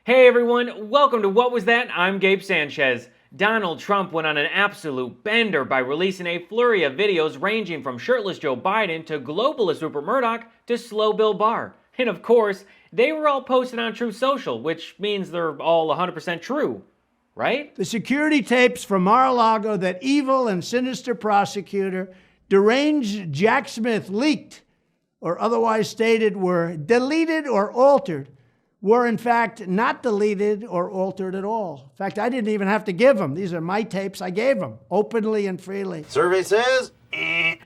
Hey everyone, welcome to What Was That? I'm Gabe Sanchez. Donald Trump went on an absolute bender by releasing a flurry of videos ranging from shirtless Joe Biden to globalist Rupert Murdoch to slow Bill Barr. And of course, they were all posted on Truth Social, which means they're all 100% true, right? The security tapes from Mar-a-Lago that evil and sinister prosecutor, deranged Jack Smith, leaked or otherwise stated were deleted or altered were in fact not deleted or altered at all. In fact, I didn't even have to give them. These are my tapes. I gave them openly and freely. Survey says,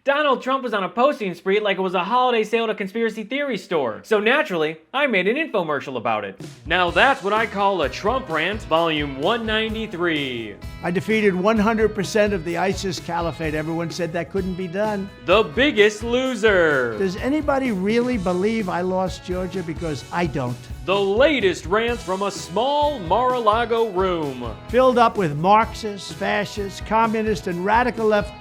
Donald Trump was on a posting spree like it was a holiday sale at a conspiracy theory store. So naturally, I made an infomercial about it. Now that's what I call a Trump rant, volume 193. I defeated 100% of the ISIS caliphate. Everyone said that couldn't be done. The Biggest Loser. Does anybody really believe I lost Georgia? Because I don't. The latest rants from a small Mar-a-Lago room. Filled up with Marxists, fascists, communists, and radical left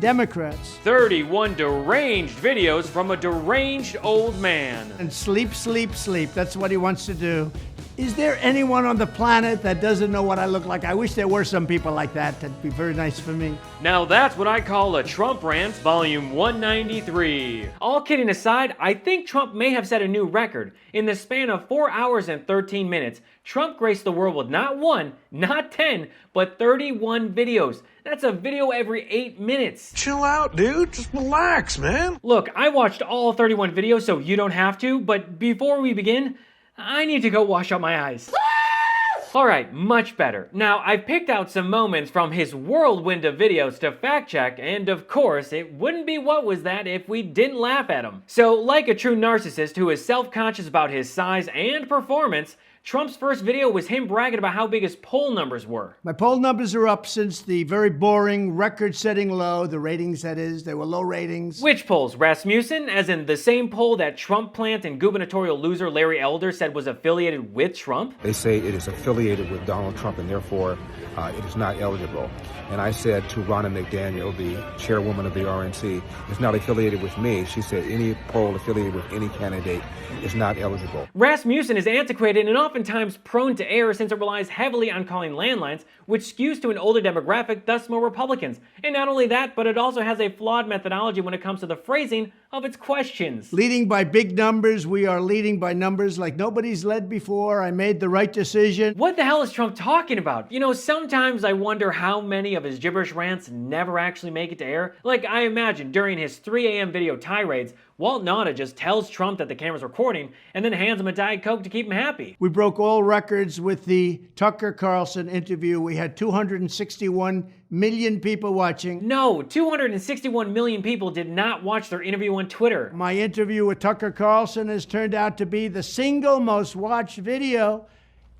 Democrats. 31 deranged videos from a deranged old man. And sleep, sleep, sleep. That's what he wants to do. Is there anyone on the planet that doesn't know what I look like? I wish there were some people like that. That'd be very nice for me. Now that's what I call a Trump rant, volume 193. All kidding aside, I think Trump may have set a new record. In the span of 4 hours and 13 minutes, Trump graced the world with not 1, not 10, but 31 videos. That's a video every 8 minutes. chill out, dude. Just relax, man. Look, I watched all 31 videos, so you don't have to, but before we begin, I need to go wash out my eyes. Alright, much better. Now, I've picked out some moments from his whirlwind of videos to fact check, and of course, it wouldn't be What Was That if we didn't laugh at him. So, like a true narcissist who is self-conscious about his size and performance, Trump's first video was him bragging about how big his poll numbers were. My poll numbers are up since the very boring, record-setting low, the ratings that is, they were low ratings. Which polls? Rasmussen, as in the same poll that Trump plant and gubernatorial loser Larry Elder said was affiliated with Trump? They say it is affiliated with Donald Trump and therefore it is not eligible. And I said to Ronna McDaniel, the chairwoman of the RNC, it's not affiliated with me. She said any poll affiliated with any candidate is not eligible. Rasmussen is antiquated and oftentimes prone to error since it relies heavily on calling landlines, which skews to an older demographic, thus more Republicans. And not only that, but it also has a flawed methodology when it comes to the phrasing of its questions. Leading by big numbers, we are leading by numbers like nobody's led before. I made the right decision. What the hell is Trump talking about? You know, sometimes I wonder how many of his gibberish rants never actually make it to air. Like, I imagine during his 3 a.m. video tirades, Walt Nauta just tells Trump that the camera's recording and then hands him a Diet Coke to keep him happy. We broke all records with the Tucker Carlson interview. We had 261 million people watching. No, 261 million people did not watch their interview on Twitter. My interview with Tucker Carlson has turned out to be the single most watched video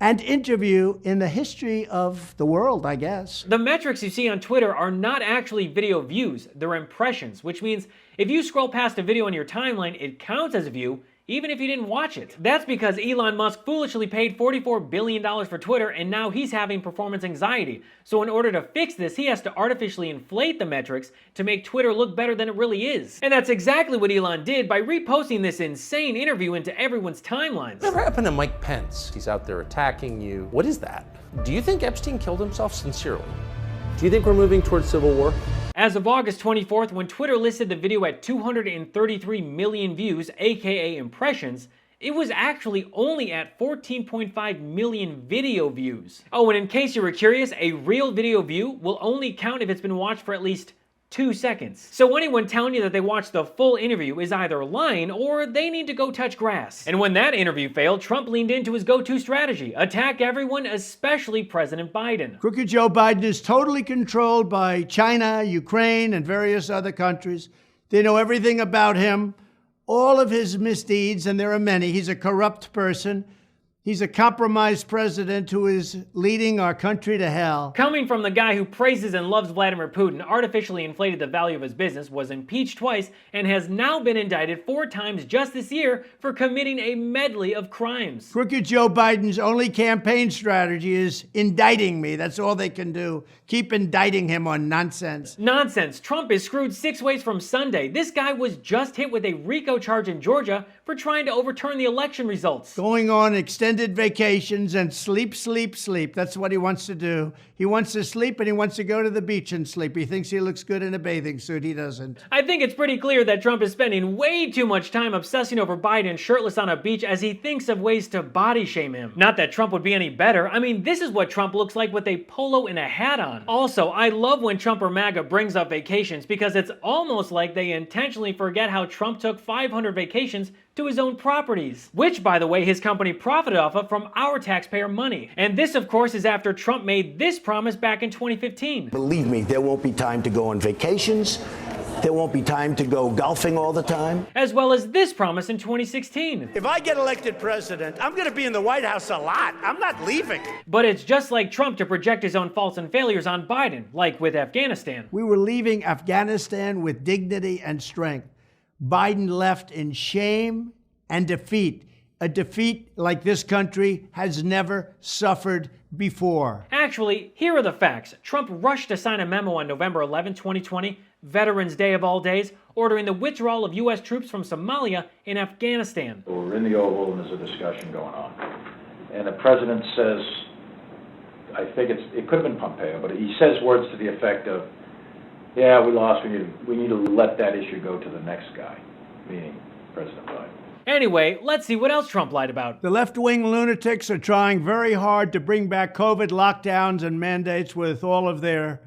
and interview in the history of the world, I guess. The metrics you see on Twitter are not actually video views, they're impressions, which means if you scroll past a video on your timeline, it counts as a view, even if you didn't watch it. That's because Elon Musk foolishly paid $44 billion for Twitter and now he's having performance anxiety. So in order to fix this, he has to artificially inflate the metrics to make Twitter look better than it really is. And that's exactly what Elon did by reposting this insane interview into everyone's timelines. Whatever happened to Mike Pence? He's out there attacking you. What is that? Do you think Epstein killed himself sincerely? Do you think we're moving towards civil war? As of August 24th, when Twitter listed the video at 233 million views, aka impressions, it was actually only at 14.5 million video views. Oh, and in case you were curious, a real video view will only count if it's been watched for at least 2 seconds. So anyone telling you that they watched the full interview is either lying or they need to go touch grass. And when that interview failed, Trump leaned into his go-to strategy: attack everyone, especially President Biden. Crooked Joe Biden is totally controlled by China, Ukraine, and various other countries. They know everything about him, all of his misdeeds, and there are many. He's a corrupt person. He's a compromised president who is leading our country to hell. Coming from the guy who praises and loves Vladimir Putin, artificially inflated the value of his business, was impeached twice, and has now been indicted 4 times just this year for committing a medley of crimes. Crooked Joe Biden's only campaign strategy is indicting me. That's all they can do. Keep indicting him on nonsense. Nonsense. Trump is screwed 6 ways from Sunday. This guy was just hit with a RICO charge in Georgia for trying to overturn the election results. Going on extended extended vacations and sleep, sleep, sleep. That's what he wants to do. He wants to sleep and he wants to go to the beach and sleep. He thinks he looks good in a bathing suit. He doesn't. I think it's pretty clear that Trump is spending way too much time obsessing over Biden shirtless on a beach as he thinks of ways to body shame him. Not that Trump would be any better. I mean, this is what Trump looks like with a polo and a hat on. Also, I love when Trump or MAGA brings up vacations because it's almost like they intentionally forget how Trump took 500 vacations to his own properties, which, by the way, his company profited off of from our taxpayer money. And this, of course, is after Trump made this promise back in 2015. Believe me, there won't be time to go on vacations. There won't be time to go golfing all the time. As well as this promise in 2016. If I get elected president, I'm going to be in the White House a lot. I'm not leaving. But it's just like Trump to project his own faults and failures on Biden, like with Afghanistan. We were leaving Afghanistan with dignity and strength. Biden left in shame and defeat. A defeat like this country has never suffered before. Actually, here are the facts. Trump rushed to sign a memo on November 11, 2020, Veterans Day of all days, ordering the withdrawal of U.S. troops from Somalia and Afghanistan. We're in the Oval and there's a discussion going on. And the president says, I think it could have been Pompeo, but he says words to the effect of, yeah, we lost, we need to let that issue go to the next guy, meaning President Biden. Anyway, let's see what else Trump lied about. The left-wing lunatics are trying very hard to bring back COVID lockdowns and mandates with all of their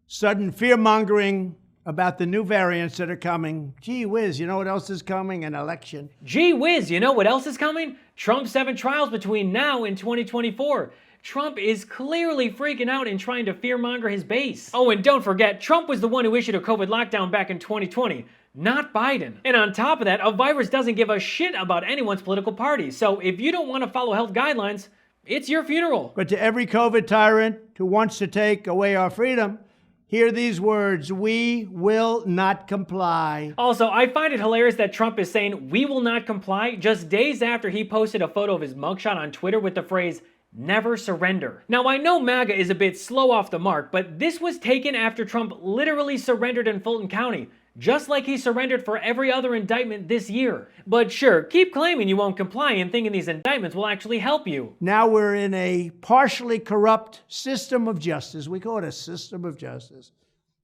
sudden fear-mongering about the new variants that are coming. Gee whiz, you know what else is coming? An election. Gee whiz, you know what else is coming? Trump's 7 trials between now and 2024. Trump is clearly freaking out and trying to fearmonger his base. Oh, and don't forget, Trump was the one who issued a COVID lockdown back in 2020, not Biden. And on top of that, a virus doesn't give a shit about anyone's political party. So if you don't want to follow health guidelines, it's your funeral. But to every COVID tyrant who wants to take away our freedom, hear these words: we will not comply. Also, I find it hilarious that Trump is saying we will not comply just days after he posted a photo of his mugshot on Twitter with the phrase, never surrender. Now, I know MAGA is a bit slow off the mark, but this was taken after Trump literally surrendered in Fulton County, just like he surrendered for every other indictment this year. But sure, keep claiming you won't comply and thinking these indictments will actually help you. Now we're in a partially corrupt system of justice. We call it a system of justice.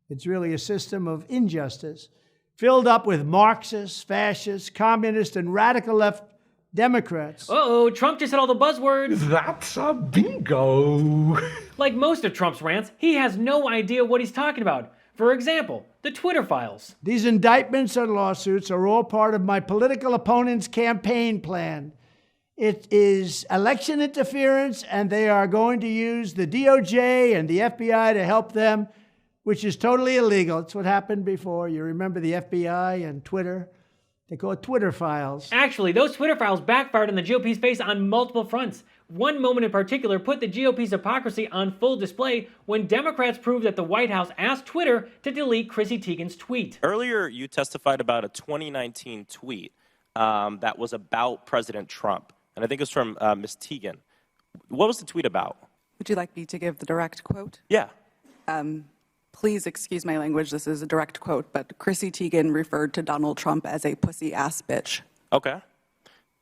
It's really a system of injustice, filled up with Marxists, fascists, communists, and radical left Democrats. Uh-oh, Trump just said all the buzzwords. That's a bingo. Like most of Trump's rants, he has no idea what he's talking about. For example, the Twitter files. These indictments and lawsuits are all part of my political opponent's campaign plan. It is election interference, and they are going to use the DOJ and the FBI to help them, which is totally illegal. It's what happened before. You remember the FBI and Twitter? They call it Twitter files. Actually, those Twitter files backfired on the GOP's face on multiple fronts. One moment in particular put the GOP's hypocrisy on full display when Democrats proved that the White House asked Twitter to delete Chrissy Teigen's tweet. Earlier, you testified about a 2019 tweet that was about President Trump, and I think it was from Ms. Teigen. What was the tweet about? Would you like me to give the direct quote? Yeah. Please excuse my language, this is a direct quote, but Chrissy Teigen referred to Donald Trump as a pussy-ass bitch. Okay.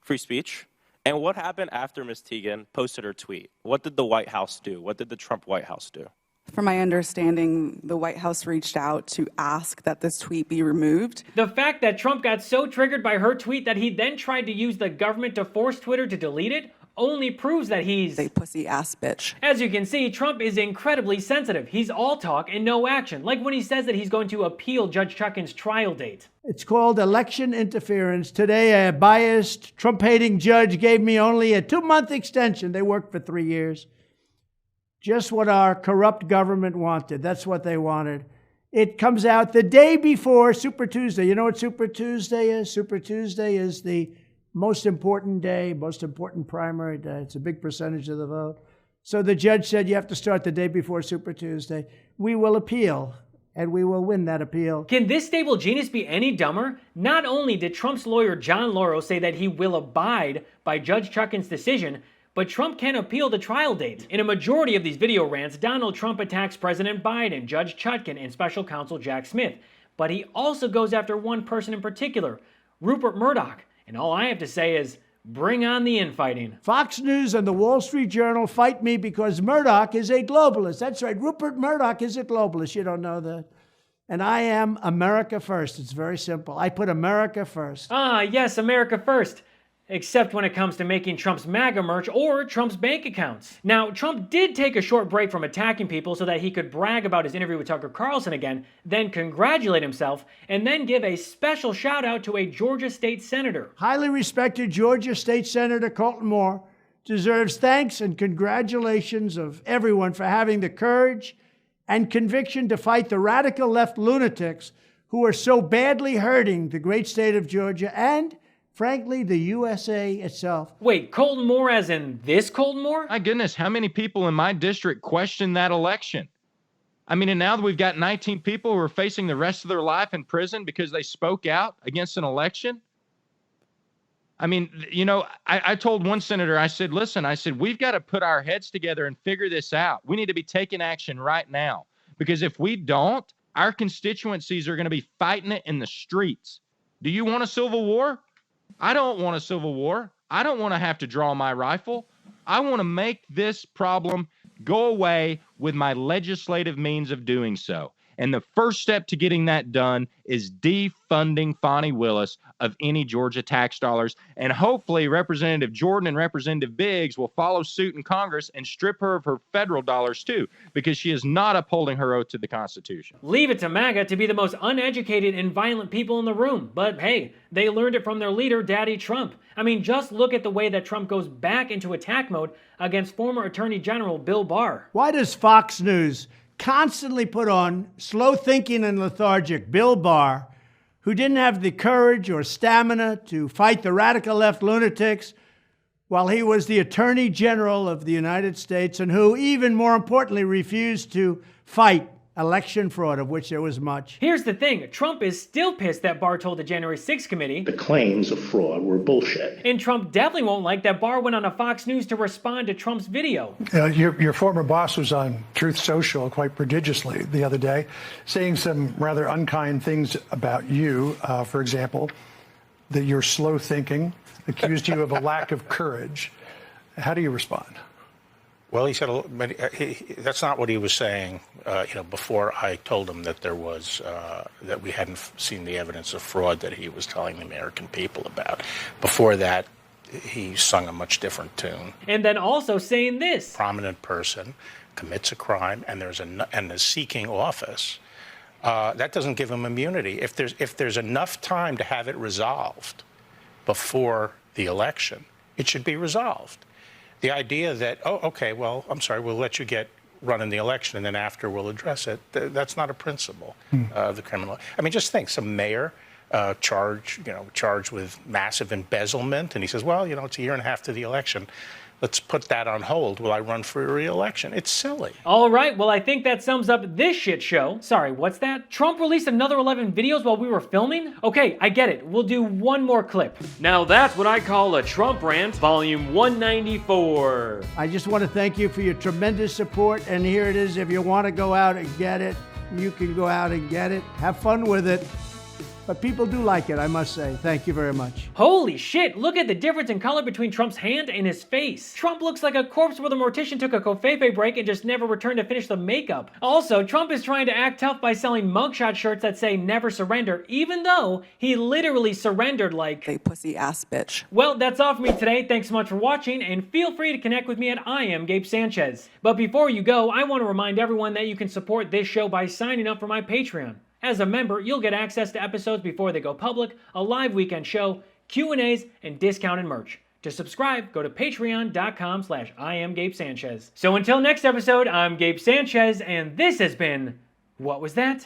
Free speech. And what happened after Ms. Teigen posted her tweet? What did the White House do? What did the Trump White House do? From my understanding, the White House reached out to ask that this tweet be removed. The fact that Trump got so triggered by her tweet that he then tried to use the government to force Twitter to delete it only proves that he's a pussy-ass bitch. As you can see, Trump is incredibly sensitive. He's all talk and no action, like when he says that he's going to appeal Judge Chutkan's trial date. It's called election interference. Today, a biased, Trump-hating judge gave me only a 2-month extension. They worked for 3 years. Just what our corrupt government wanted. That's what they wanted. It comes out the day before Super Tuesday. You know what Super Tuesday is? Super Tuesday is the most important day, most important primary day. It's a big percentage of the vote. So the judge said you have to start the day before Super Tuesday. We will appeal, and we will win that appeal. Can this stable genius be any dumber? Not only did Trump's lawyer John Lauro say that he will abide by Judge Chutkan's decision, but Trump can appeal the trial date. In a majority of these video rants, Donald Trump attacks President Biden, Judge Chutkan, and special counsel Jack Smith. But he also goes after one person in particular, Rupert Murdoch. And all I have to say is, Bring on the infighting. Fox News and the Wall Street Journal fight me because Murdoch is a globalist. That's right, Rupert Murdoch is a globalist. You don't know that. And I am America first. It's very simple. I put America first. Ah, yes, America first. Except when it comes to making Trump's MAGA merch or Trump's bank accounts. Now, Trump did take a short break from attacking people so that he could brag about his interview with Tucker Carlson again, then congratulate himself, and then give a special shout out to a Georgia state senator. Highly respected Georgia State Senator Colton Moore deserves thanks and congratulations of everyone for having the courage and conviction to fight the radical left lunatics who are so badly hurting the great state of Georgia and, frankly, the USA itself. Wait, Colton Moore as in this Colton Moore? My goodness, how many people in my district questioned that election? I mean, and now that we've got 19 people who are facing the rest of their life in prison because they spoke out against an election. I mean, you know, I told one senator, I said, listen, I said, we've got to put our heads together and figure this out. We need to be taking action right now, because if we don't, our constituencies are going to be fighting it in the streets. Do you want a civil war? I don't want a civil war. I don't want to have to draw my rifle. I want to make this problem go away with my legislative means of doing so. And the first step to getting that done is defunding Fani Willis of any Georgia tax dollars. And hopefully Representative Jordan and Representative Biggs will follow suit in Congress and strip her of her federal dollars too, because she is not upholding her oath to the Constitution. Leave it to MAGA to be the most uneducated and violent people in the room. But hey, they learned it from their leader, Daddy Trump. I mean, just look at the way that Trump goes back into attack mode against former Attorney General Bill Barr. Why does Fox News constantly put on slow-thinking and lethargic Bill Barr, who didn't have the courage or stamina to fight the radical left lunatics while he was the Attorney General of the United States, and who, even more importantly, refused to fight election fraud, of which there was much? Here's the thing. Trump is still pissed that Barr told the January 6th committee the claims of fraud were bullshit. And Trump definitely won't like that Barr went on a Fox News to respond to Trump's video. Your former boss was on Truth Social quite prodigiously the other day, saying some rather unkind things about you. For example, that you're slow thinking, accused you of a lack of courage. How do you respond? Well, he said that's not what he was saying. Before I told him that there was that we hadn't seen the evidence of fraud that he was telling the American people about. Before that, he sung a much different tune. And then also saying this: prominent person commits a crime, and is seeking office. That doesn't give him immunity. If there's enough time to have it resolved before the election, it should be resolved. The idea that, I'm sorry, we'll let you run in the election, and then after we'll address it, that's not a principle of the criminal. I mean, just think, some mayor charged with massive embezzlement, and he says, well, it's a year and a half to the election. Let's put that on hold. Will I run for re-election? It's silly. All right, well, I think that sums up this shit show. Sorry, what's that? Trump released another 11 videos while we were filming? Okay, I get it. We'll do one more clip. Now that's what I call a Trump rant, volume 194. I just want to thank you for your tremendous support, and here it is. If you want to go out and get it, you can go out and get it. Have fun with it. But people do like it, I must say. Thank you very much. Holy shit, look at the difference in color between Trump's hand and his face. Trump looks like a corpse where the mortician took a kofefe break and just never returned to finish the makeup. Also, Trump is trying to act tough by selling mugshot shirts that say never surrender, even though he literally surrendered like a pussy ass bitch. Well, that's all for me today. Thanks so much for watching, and feel free to connect with me at I am Gabe Sanchez. But before you go, I want to remind everyone that you can support this show by signing up for my Patreon. As a member, you'll get access to episodes before they go public, a live weekend show, Q&As, and discounted merch. To subscribe, go to patreon.com/IamGabeSanchez. So until next episode, I'm Gabe Sanchez, and this has been What Was That?